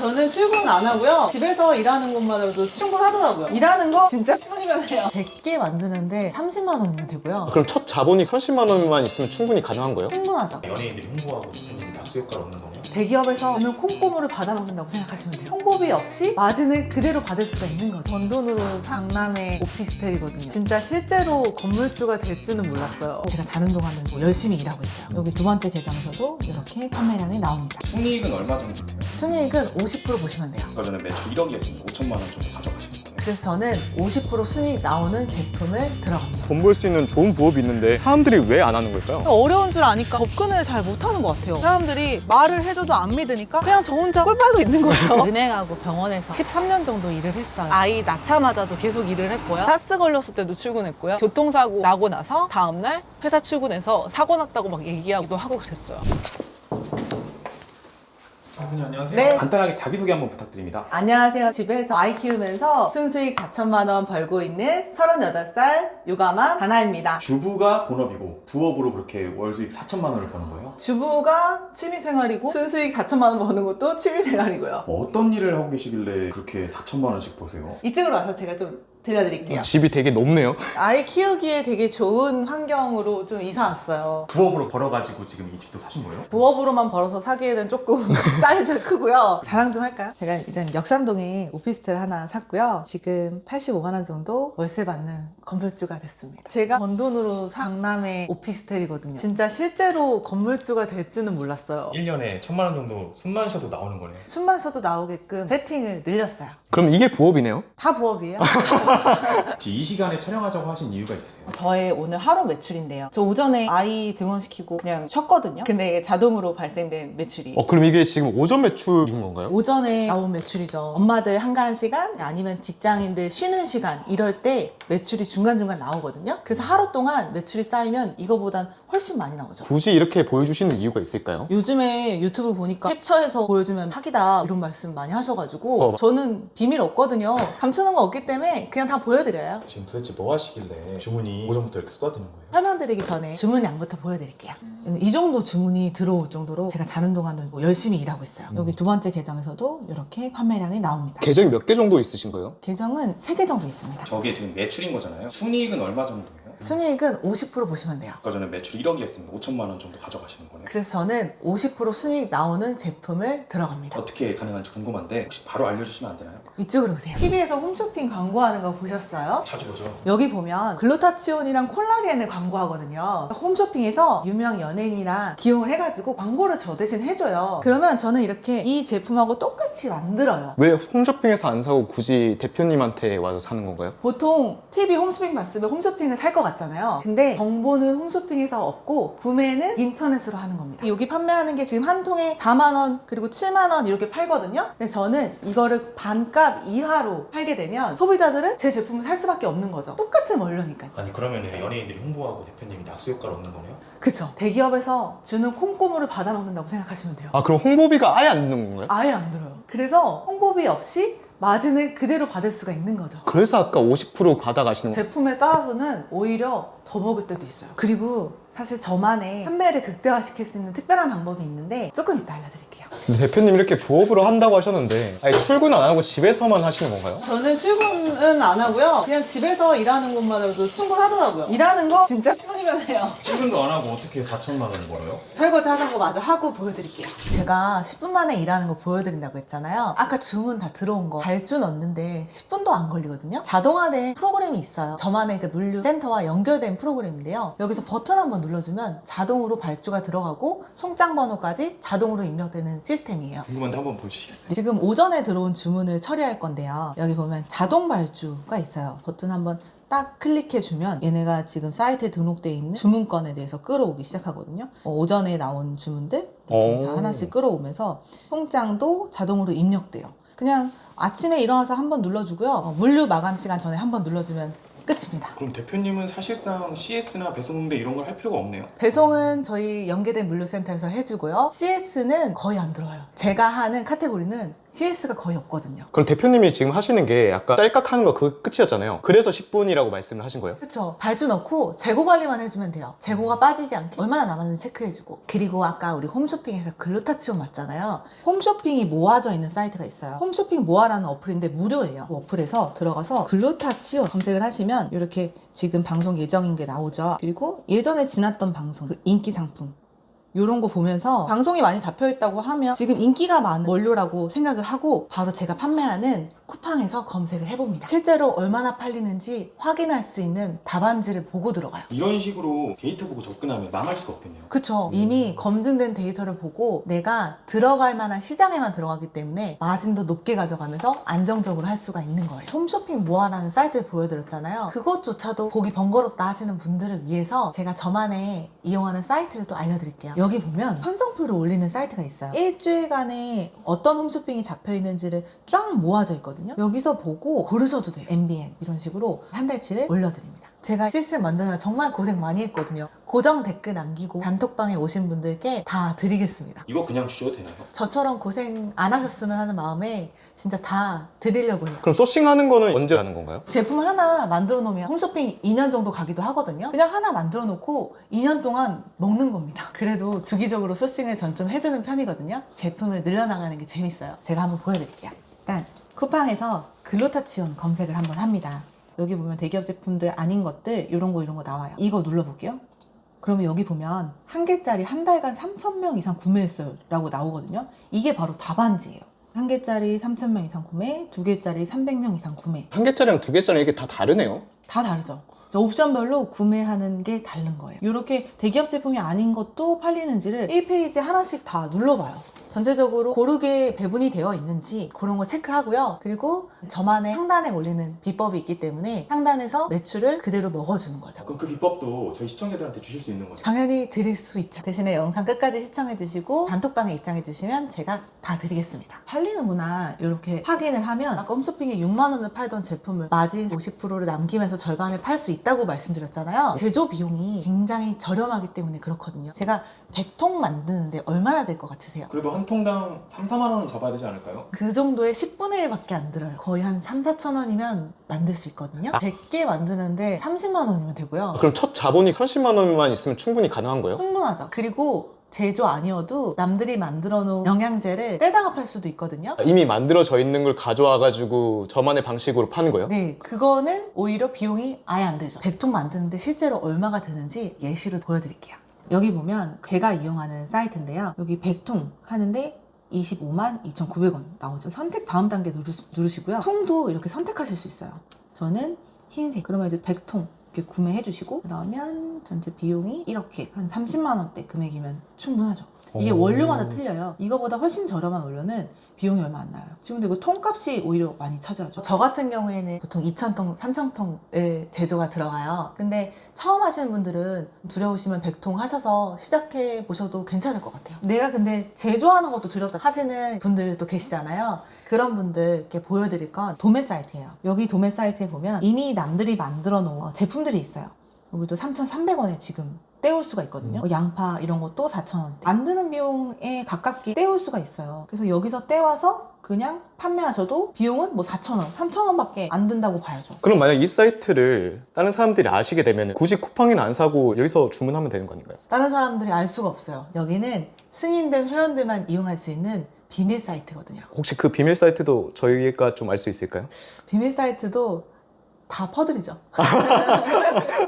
저는 출근 안 하고요. 집에서 일하는 것만으로도 충분하더라고요. 일하는 거 진짜 편이면 해요. 100개 만드는데 30만 원이면 되고요. 그럼 첫 자본이 30만 원만 있으면 충분히 가능한 거예요? 충분하죠. 연예인들이 홍보하고 대표님이 악수 효과를 얻는 거네요. 대기업에서 주는 콩고물을 받아먹는다고 생각하시면 돼요. 홍보비 없이 마진을 그대로 받을 수가 있는 거죠. 번 돈으로 강남의 오피스텔이거든요. 진짜 실제로 건물주가 될 줄은 몰랐어요. 제가 자는 동안은 뭐 열심히 일하고 있어요. 여기 두 번째 계정에서도 이렇게 판매량이 나옵니다. 순이익은 얼마 정도예요? 순이익은 50% 보시면 돼요. 아까 전에 매출 1억이었으면 5천만 원 정도 가져가시는 거예요. 그래서 저는 50% 순이익 나오는 제품을 들어갑니다. 돈 벌 수 있는 좋은 부업이 있는데 사람들이 왜 안 하는 걸까요? 어려운 줄 아니까 접근을 잘 못하는 것 같아요. 사람들이 말을 해줘도 안 믿으니까 그냥 저 혼자 꿀 빨고 있는 거예요. 은행하고 병원에서 13년 정도 일을 했어요. 아이 낳자마자도 계속 일을 했고요. 사스 걸렸을 때도 출근했고요. 교통사고 나고 나서 다음날 회사 출근해서 사고 났다고 막 얘기하기도 하고 그랬어요. 대표님 안녕하세요. 네. 간단하게 자기소개 한번 부탁드립니다. 안녕하세요. 집에서 아이 키우면서 순수익 4천만 원 벌고 있는 38살 요가맘 다나입니다. 주부가 본업이고 부업으로 그렇게 월 수익 4천만 원을 버는 거예요? 주부가 취미생활이고 순수익 4천만 원 버는 것도 취미생활이고요. 어떤 일을 하고 계시길래 그렇게 4천만 원씩 버세요? 이쪽으로 와서 제가 좀 들려드릴게요. 집이 되게 높네요. 아이 키우기에 되게 좋은 환경으로 좀 이사 왔어요. 부업으로 벌어가지고 지금 이 집도 사신 거예요? 부업으로만 벌어서 사기에는 조금 사이즈가 크고요. 자랑 좀 할까요? 제가 일단 역삼동에 오피스텔 하나 샀고요. 지금 85만 원 정도 월세 받는 건물주가 됐습니다. 제가 번 돈으로 강남의 오피스텔이거든요. 진짜 실제로 건물주가 될 줄은 몰랐어요. 1년에 1천만 원 정도 숨만 쉬어도 나오는 거네요. 숨만 쉬어도 나오게끔 세팅을 늘렸어요. 그럼 이게 부업이네요? 다 부업이에요. 혹시 이 시간에 촬영하자고 하신 이유가 있으세요? 저의 오늘 하루 매출인데요. 저 오전에 아이 등원시키고 그냥 쉬었거든요. 근데 이게 자동으로 발생된 매출이. 그럼 이게 지금 오전 매출인 건가요? 오전에 나온 매출이죠. 엄마들 한가한 시간 아니면 직장인들 쉬는 시간 이럴 때 매출이 중간중간 나오거든요. 그래서 하루 동안 매출이 쌓이면 이거보단 훨씬 많이 나오죠. 굳이 이렇게 보여주시는 이유가 있을까요? 요즘에 유튜브 보니까 캡처해서 보여주면 사기다 이런 말씀 많이 하셔가지고 저는 비밀 없거든요. 감추는 거 없기 때문에 그냥 다 보여드려요. 지금 도대체 뭐 하시길래 주문이 오전부터 이렇게 쏟아지는 거예요? 설명드리기 전에 주문량부터 보여드릴게요. 이 정도 주문이 들어올 정도로 제가 자는 동안은 뭐 열심히 일하고 있어요. 여기 두 번째 계정에서도 이렇게 판매량이 나옵니다. 계정이 몇 개 정도 있으신 거예요? 계정은 3개 정도 있습니다. 저게 지금 매출인 거잖아요. 순이익은 얼마 정도예요? 순이익은 50% 보시면 돼요. 아까 전에 매출 1억이었으면 5천만 원 정도 가져가시는 거네요. 그래서 저는 50% 순이익 나오는 제품을 들어갑니다. 어떻게 가능한지 궁금한데 혹시 바로 알려주시면 안 되나요? 이쪽으로 오세요. TV에서 홈쇼핑 광고하는 거 보셨어요? 자주 보죠. 여기 보면 글루타치온이랑 콜라겐을 광고하거든요. 홈쇼핑에서 유명 연예인이랑 기용을 해가지고 광고를 저 대신 해줘요. 그러면 저는 이렇게 이 제품하고 똑같이 만들어요. 왜 홈쇼핑에서 안 사고 굳이 대표님한테 와서 사는 건가요? 보통 TV 홈쇼핑 봤으면 홈쇼핑을 살 것 같잖아요. 근데 정보는 홈쇼핑에서 없고 구매는 인터넷으로 하는 겁니다. 여기 판매하는 게 지금 한 통에 4만 원 그리고 7만 원 이렇게 팔거든요. 근데 저는 이거를 반값 이하로 팔게 되면 소비자들은 제 제품을 살 수밖에 없는 거죠. 똑같은 원료니까요. 아니 그러면 연예인들이 홍보하고 대표님이 악수 효과를 얻는 거네요? 그쵸. 대기업에서 주는 콩고물을 받아먹는다고 생각하시면 돼요. 그럼 홍보비가 아예 안 드는 건가요? 아예 안 들어요. 그래서 홍보비 없이 마진을 그대로 받을 수가 있는 거죠. 그래서 아까 50% 받아가시는 거예요? 제품에 따라서는 오히려 더 먹을 때도 있어요. 그리고 사실 저만의 판매를 극대화시킬 수 있는 특별한 방법이 있는데 조금 이따 알려드릴게요. 근데 대표님 이렇게 부업으로 한다고 하셨는데 아니 출근 안 하고 집에서만 하시는 건가요? 저는 출근은 안 하고요. 그냥 집에서 일하는 것만으로도 충분하더라고요. 일하는 거 진짜 편이면 해요. 출근도 안 하고 어떻게 4천만 원을 벌어요? 설거지 하는 거 마저 하고 보여드릴게요. 제가 10분 만에 일하는 거 보여드린다고 했잖아요. 아까 주문 다 들어온 거 발주 넣는데 10분도 안 걸리거든요. 자동화된 프로그램이 있어요. 저만의 그 물류센터와 연결된 프로그램인데요. 여기서 버튼 한번 눌러주면 자동으로 발주가 들어가고 송장 번호까지 자동으로 입력되는 시스템이에요. 궁금한데 한번 보여주시겠어요? 지금 오전에 들어온 주문을 처리할 건데요. 여기 보면 자동 발주가 있어요. 버튼 한번 딱 클릭해주면 얘네가 지금 사이트에 등록되어 있는 주문건에 대해서 끌어오기 시작하거든요. 오전에 나온 주문들 이렇게 다 하나씩 끌어오면서 송장도 자동으로 입력돼요. 그냥 아침에 일어나서 한번 눌러주고요. 물류 마감 시간 전에 한번 눌러주면 끝입니다. 그럼 대표님은 사실상 CS나 배송 응대 이런 걸 할 필요가 없네요. 배송은 저희 연계된 물류센터에서 해주고요. CS는 거의 안 들어와요. 제가 하는 카테고리는 CS가 거의 없거든요. 그럼 대표님이 지금 하시는 게 약간 딸깍하는 거 그 끝이었잖아요. 그래서 10분이라고 말씀을 하신 거예요? 그쵸. 발주 넣고 재고 관리만 해주면 돼요. 재고가 빠지지 않게 얼마나 남았는지 체크해주고. 그리고 아까 우리 홈쇼핑에서 글루타치온 맞잖아요. 홈쇼핑이 모아져 있는 사이트가 있어요. 홈쇼핑 모아라는 어플인데 무료예요. 그 어플에서 들어가서 글루타치온 검색을 하시면 이렇게 지금 방송 예정인 게 나오죠. 그리고 예전에 지났던 방송, 그 인기 상품 이런 거 보면서 방송이 많이 잡혀있다고 하면 지금 인기가 많은 원료라고 생각을 하고 바로 제가 판매하는 쿠팡에서 검색을 해봅니다. 실제로 얼마나 팔리는지 확인할 수 있는 답안지를 보고 들어가요. 이런 식으로 데이터 보고 접근하면 망할 수가 없겠네요. 그쵸. 이미 검증된 데이터를 보고 내가 들어갈 만한 시장에만 들어가기 때문에 마진도 높게 가져가면서 안정적으로 할 수가 있는 거예요. 홈쇼핑 모아라는 사이트를 보여드렸잖아요. 그것조차도 보기 번거롭다 하시는 분들을 위해서 제가 저만의 이용하는 사이트를 또 알려드릴게요. 여기 보면 편성표를 올리는 사이트가 있어요. 일주일간에 어떤 홈쇼핑이 잡혀있는지를 쫙 모아져 있거든요. 여기서 보고 고르셔도 돼요. MBN 이런 식으로 한 달치를 올려드립니다. 제가 시스템 만들면서 정말 고생 많이 했거든요. 고정 댓글 남기고 단톡방에 오신 분들께 다 드리겠습니다. 이거 그냥 주셔도 되나요? 저처럼 고생 안 하셨으면 하는 마음에 진짜 다 드리려고 해요. 그럼 소싱하는 거는 언제 하는 건가요? 제품 하나 만들어 놓으면 홈쇼핑 2년 정도 가기도 하거든요. 그냥 하나 만들어 놓고 2년 동안 먹는 겁니다. 그래도 주기적으로 소싱을 전 좀 해주는 편이거든요. 제품을 늘려나가는 게 재밌어요. 제가 한번 보여드릴게요. 일단 쿠팡에서 글루타치온 검색을 한번 합니다. 여기 보면 대기업 제품들 아닌 것들 이런 거 나와요. 이거 눌러볼게요. 그러면 여기 보면 한 개짜리 한 달간 3,000명 이상 구매했어요 라고 나오거든요. 이게 바로 답안지예요. 한 개짜리 3,000명 이상 구매, 두 개짜리 300명 이상 구매. 한 개짜리랑 두 개짜리 이게 다 다르네요. 다 다르죠. 옵션별로 구매하는 게 다른 거예요. 이렇게 대기업 제품이 아닌 것도 팔리는지를 1페이지 하나씩 다 눌러봐요. 전체적으로 고르게 배분이 되어 있는지 그런 거 체크하고요. 그리고 저만의 상단에 올리는 비법이 있기 때문에 상단에서 매출을 그대로 먹어주는 거죠. 그럼 그 비법도 저희 시청자들한테 주실 수 있는 거죠? 당연히 드릴 수 있죠. 대신에 영상 끝까지 시청해주시고 단톡방에 입장해주시면 제가 다 드리겠습니다. 팔리는구나 이렇게 확인을 하면 아까 홈쇼핑에 6만 원을 팔던 제품을 마진 50%를 남기면서 절반에 팔 수 있다고 말씀드렸잖아요. 제조 비용이 굉장히 저렴하기 때문에 그렇거든요. 제가 100통 만드는데 얼마나 될 것 같으세요? 그래도 한 통당 3, 4만 원은 잡아야 되지 않을까요? 그 정도의 10분의 1밖에 안 들어요. 거의 한 3, 4천 원이면 만들 수 있거든요. 100개 만드는데 30만 원이면 되고요. 그럼 첫 자본이 30만 원만 있으면 충분히 가능한 거예요? 충분하죠. 그리고 제조 아니어도 남들이 만들어 놓은 영양제를 떼다가 팔 수도 있거든요. 이미 만들어져 있는 걸 가져와가지고 저만의 방식으로 파는 거예요? 네, 그거는 오히려 비용이 아예 안 되죠. 100통 만드는데 실제로 얼마가 드는지 예시로 보여드릴게요. 여기 보면 제가 이용하는 사이트인데요. 여기 100통 하는데 25만 2,900원 나오죠. 선택 다음 단계 누르시고요. 통도 이렇게 선택하실 수 있어요. 저는 흰색. 그러면 이제 100통 이렇게 구매해 주시고 그러면 전체 비용이 이렇게 한 30만 원대 금액이면 충분하죠. 이게 오. 원료마다 틀려요. 이거보다 훨씬 저렴한 원료는 비용이 얼마 안 나요. 지금 근데 이거 통값이 오히려 많이 차지하죠. 저 같은 경우에는 보통 2,000통, 3,000통의 제조가 들어가요. 근데 처음 하시는 분들은 두려우시면 100통 하셔서 시작해 보셔도 괜찮을 것 같아요. 내가 근데 제조하는 것도 두렵다 하시는 분들도 계시잖아요. 그런 분들께 보여드릴 건 도매 사이트예요. 여기 도매 사이트에 보면 이미 남들이 만들어 놓은 제품들이 있어요. 여기도 3,300원에 지금 떼올 수가 있거든요. 양파 이런 것도 4,000원대. 만드는 비용에 가깝게 떼올 수가 있어요. 그래서 여기서 떼와서 그냥 판매하셔도 비용은 뭐 4,000원, 3,000원밖에 안 든다고 봐야죠. 그럼 만약 이 사이트를 다른 사람들이 아시게 되면 굳이 쿠팡이는 안 사고 여기서 주문하면 되는 거 아닌가요? 다른 사람들이 알 수가 없어요. 여기는 승인된 회원들만 이용할 수 있는 비밀 사이트거든요. 혹시 그 비밀 사이트도 저희가 좀 알 수 있을까요? 비밀 사이트도 다 퍼드리죠.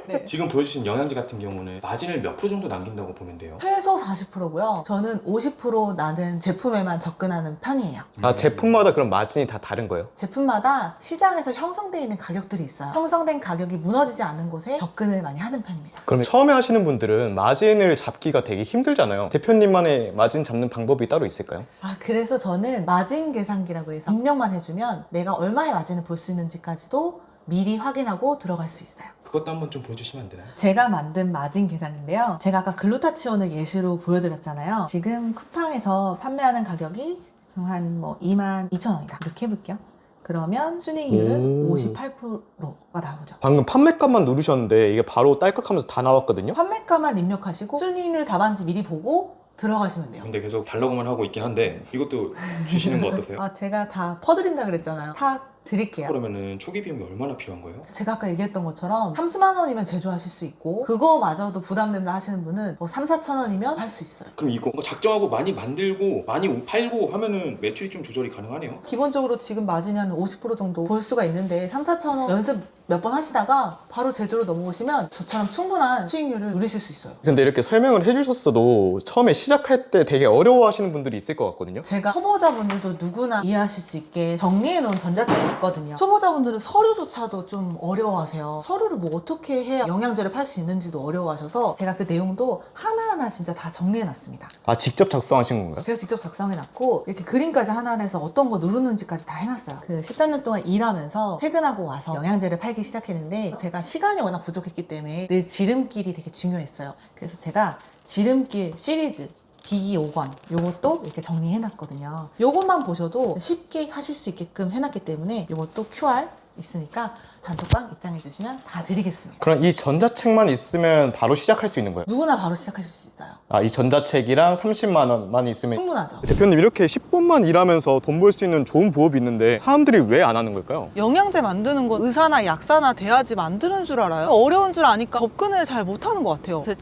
네. 지금 보여주신 영양제 같은 경우는 마진을 몇 프로 정도 남긴다고 보면 돼요? 최소 40%고요. 저는 50% 나는 제품에만 접근하는 편이에요. 아, 제품마다 그럼 마진이 다 다른 거예요? 제품마다 시장에서 형성되어 있는 가격들이 있어요. 형성된 가격이 무너지지 않은 곳에 접근을 많이 하는 편입니다. 그럼 처음에 하시는 분들은 마진을 잡기가 되게 힘들잖아요. 대표님만의 마진 잡는 방법이 따로 있을까요? 그래서 저는 마진 계산기라고 해서 입력만 해주면 내가 얼마의 마진을 볼 수 있는지까지도 미리 확인하고 들어갈 수 있어요. 그것도 한번 좀 보여주시면 안 되나요? 제가 만든 마진 계산인데요. 제가 아까 글루타치온을 예시로 보여드렸잖아요. 지금 쿠팡에서 판매하는 가격이 한 22,000원이다. 이렇게 해볼게요. 그러면 순이익률은 오. 58%가 나오죠. 방금 판매값만 누르셨는데 이게 바로 딸깍하면서 다 나왔거든요? 판매가만 입력하시고 순이익률 답안지 미리 보고 들어가시면 돼요. 근데 계속 달라고만 하고 있긴 한데 이것도 주시는 거 어떠세요? 제가 다 퍼드린다 그랬잖아요. 다 드릴게요. 그러면은 초기 비용이 얼마나 필요한 거예요? 제가 아까 얘기했던 것처럼 30만 원이면 제조하실 수 있고 그거마저도 부담된다 하시는 분은 뭐 3, 4천 원이면 할 수 있어요. 그럼 이거 작정하고 많이 만들고 많이 팔고 하면은 매출이 좀 조절이 가능하네요. 기본적으로 지금 마진이 한 50% 정도 볼 수가 있는데 3, 4천 원 연습 몇 번 하시다가 바로 제조로 넘어오시면 저처럼 충분한 수익률을 누리실 수 있어요. 근데 이렇게 설명을 해주셨어도 처음에 시작할 때 되게 어려워하시는 분들이 있을 것 같거든요. 제가 초보자분들도 누구나 이해하실 수 있게 정리해 놓은 전자책이 있거든요. 초보자분들은 서류조차도 좀 어려워하세요. 서류를 뭐 어떻게 해야 영양제를 팔 수 있는지도 어려워하셔서 제가 그 내용도 하나하나 진짜 다 정리해 놨습니다. 아, 직접 작성하신 건가요? 제가 직접 작성해 놨고 이렇게 그림까지 하나하나 해서 어떤 거 누르는지까지 다 해놨어요. 그 13년 동안 일하면서 퇴근하고 와서 영양제를 팔기 시작했는데 제가 시간이 워낙 부족했기 때문에 늘 지름길이 되게 중요했어요. 그래서 제가 지름길 시리즈 비기 5권 요것도 이렇게 정리해 놨거든요. 요것만 보셔도 쉽게 하실 수 있게끔 해놨기 때문에 요것도 QR 있으니까 단톡방 입장해 주시면 다 드리겠습니다. 그럼 이 전자책만 있으면 바로 시작할 수 있는 거예요? 누구나 바로 시작하실 수 있어요. 아, 이 전자책이랑 30만 원만 있으면 충분하죠. 대표님 이렇게 10분만 일하면서 돈 벌 수 있는 좋은 부업이 있는데 사람들이 왜 안 하는 걸까요? 영양제 만드는 건 의사나 약사나 돼야지 만드는 줄 알아요. 어려운 줄 아니까 접근을 잘 못하는 것 같아요. 제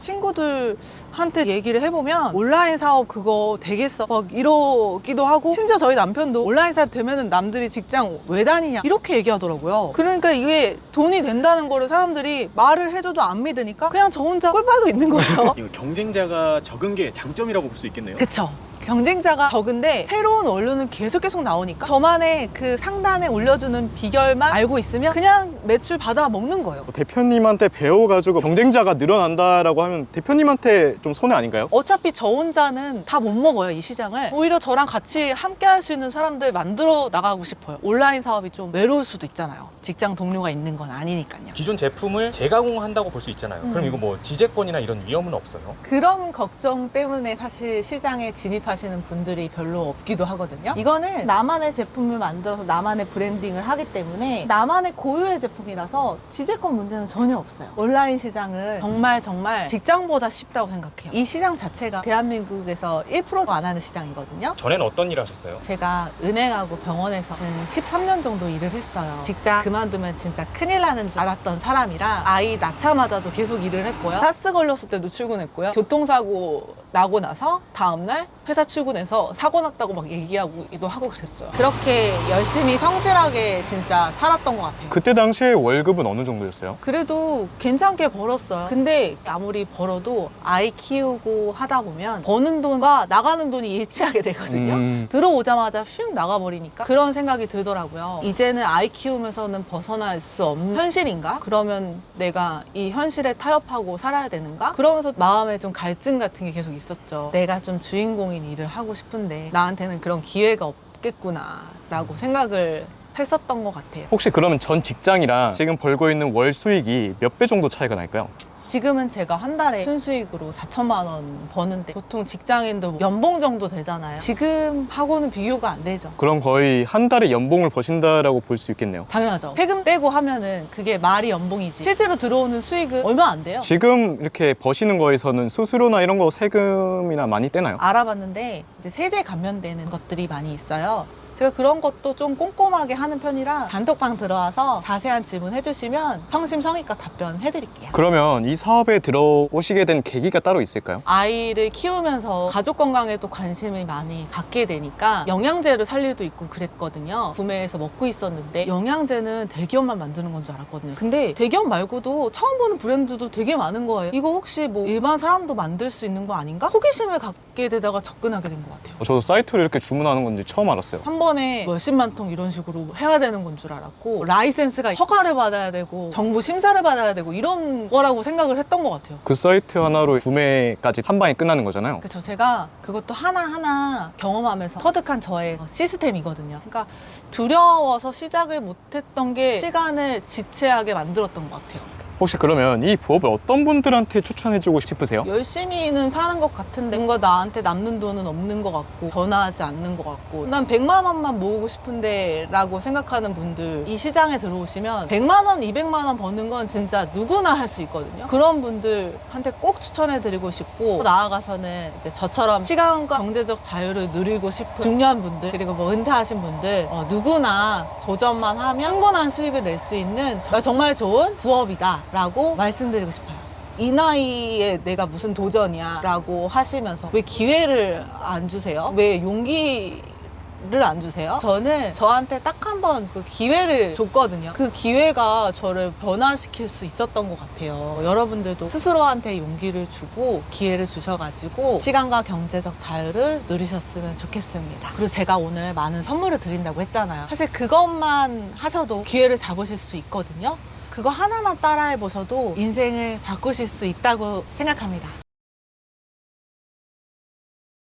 친구들한테 얘기를 해보면 온라인 사업 그거 되겠어 막 이러기도 하고 심지어 저희 남편도 온라인 사업 되면은 남들이 직장 왜 다니냐 이렇게 얘기하더라고요. 그러니까 이게 돈이 된다는 거를 사람들이 말을 해줘도 안 믿으니까 그냥 저 혼자 꼴빠도 있는 거예요. 이거 경쟁자가 적은 게 장점이라고 볼 수 있겠네요. 그쵸. 경쟁자가 적은데 새로운 원료는 계속 나오니까 저만의 그 상단에 올려주는 비결만 알고 있으면 그냥 매출 받아 먹는 거예요. 대표님한테 배워가지고 경쟁자가 늘어난다라고 하면 대표님한테 좀 손해 아닌가요? 어차피 저 혼자는 다 못 먹어요, 이 시장을. 오히려 저랑 같이 함께 할 수 있는 사람들 만들어 나가고 싶어요. 온라인 사업이 좀 외로울 수도 있잖아요. 직장 동료가 있는 건 아니니까요. 기존 제품을 재가공한다고 볼 수 있잖아요. 그럼 이거 뭐 지재권이나 이런 위험은 없어요? 그런 걱정 때문에 사실 시장에 진입하시는 분들이 별로 없기도 하거든요. 이거는 나만의 제품을 만들어서 나만의 브랜딩을 하기 때문에 나만의 고유의 제품이라서 지재권 문제는 전혀 없어요. 온라인 시장은 정말 직장보다 쉽다고 생각해요. 이 시장 자체가 대한민국에서 1%도 안 하는 시장이거든요. 전에는 어떤 일을 하셨어요? 제가 은행하고 병원에서 13년 정도 일을 했어요. 직장 그만두면 진짜 큰일 나는 줄 알았던 사람이라 아이 낳자마자도 계속 일을 했고요. 사스 걸렸을 때도 출근했고요. 교통사고 나고 나서 다음날 회사 출근해서 사고 났다고 막 얘기하기도 하고 그랬어요. 그렇게 열심히 성실하게 진짜 살았던 것 같아요. 그때 당시에 월급은 어느 정도였어요? 그래도 괜찮게 벌었어요. 근데 아무리 벌어도 아이 키우고 하다 보면 버는 돈과 나가는 돈이 일치하게 되거든요. 들어오자마자 휙 나가버리니까 그런 생각이 들더라고요. 이제는 아이 키우면서는 벗어날 수 없는 현실인가? 그러면 내가 이 현실에 타협하고 살아야 되는가? 그러면서 마음에 좀 갈증 같은 게 계속 있었죠. 내가 좀 주인공인 일을 하고 싶은데 나한테는 그런 기회가 없겠구나 라고 생각을 했었던 것 같아요. 혹시 그러면 전 직장이랑 지금 벌고 있는 월 수익이 몇 배 정도 차이가 날까요? 지금은 제가 한 달에 순수익으로 4천만 원 버는데 보통 직장인도 연봉 정도 되잖아요. 지금 하고는 비교가 안 되죠. 그럼 거의 한 달에 연봉을 버신다라고 볼 수 있겠네요. 당연하죠. 세금 떼고 하면은 그게 말이 연봉이지 실제로 들어오는 수익은 얼마 안 돼요. 지금 이렇게 버시는 거에서는 수수료나 이런 거 세금이나 많이 떼나요? 알아봤는데 이제 세제 감면되는 것들이 많이 있어요. 제가 그런 것도 좀 꼼꼼하게 하는 편이라 단톡방 들어와서 자세한 질문 해주시면 성심성의껏 답변 해드릴게요. 그러면 이 사업에 들어오시게 된 계기가 따로 있을까요? 아이를 키우면서 가족 건강에도 관심을 많이 갖게 되니까 영양제를 살 일도 있고 그랬거든요. 구매해서 먹고 있었는데 영양제는 대기업만 만드는 건 줄 알았거든요. 근데 대기업 말고도 처음 보는 브랜드도 되게 많은 거예요. 이거 혹시 뭐 일반 사람도 만들 수 있는 거 아닌가? 호기심을 갖게 되다가 접근하게 된 것 같아요. 저도 사이트로 이렇게 주문하는 건지 처음 알았어요. 한 번에 몇십만 통 이런 식으로 해야 되는 건 줄 알았고 라이센스가 허가를 받아야 되고 정부 심사를 받아야 되고 이런 거라고 생각을 했던 것 같아요. 그 사이트 하나로 구매까지 한 방에 끝나는 거잖아요. 그렇죠. 제가 그것도 하나하나 경험하면서 터득한 저의 시스템이거든요. 그러니까 두려워서 시작을 못했던 게 시간을 지체하게 만들었던 것 같아요. 혹시 그러면 이 부업을 어떤 분들한테 추천해주고 싶으세요? 열심히는 사는 것 같은데 뭔가 나한테 남는 돈은 없는 것 같고 변화하지 않는 것 같고 난 100만 원만 모으고 싶은데 라고 생각하는 분들 이 시장에 들어오시면 100만 원, 200만 원 버는 건 진짜 누구나 할 수 있거든요. 그런 분들한테 꼭 추천해드리고 싶고 나아가서는 이제 저처럼 시간과 경제적 자유를 누리고 싶은 중년 분들 그리고 뭐 은퇴하신 분들 누구나 도전만 하면 충분한 수익을 낼 수 있는 정말 좋은 부업이다 라고 말씀드리고 싶어요. 이 나이에 내가 무슨 도전이야 라고 하시면서 왜 기회를 안 주세요? 왜 용기를 안 주세요? 저는 저한테 딱 한 번 그 기회를 줬거든요. 그 기회가 저를 변화시킬 수 있었던 것 같아요. 여러분들도 스스로한테 용기를 주고 기회를 주셔가지고 시간과 경제적 자유를 누리셨으면 좋겠습니다. 그리고 제가 오늘 많은 선물을 드린다고 했잖아요. 사실 그것만 하셔도 기회를 잡으실 수 있거든요. 그거 하나만 따라해 보셔도 인생을 바꾸실 수 있다고 생각합니다.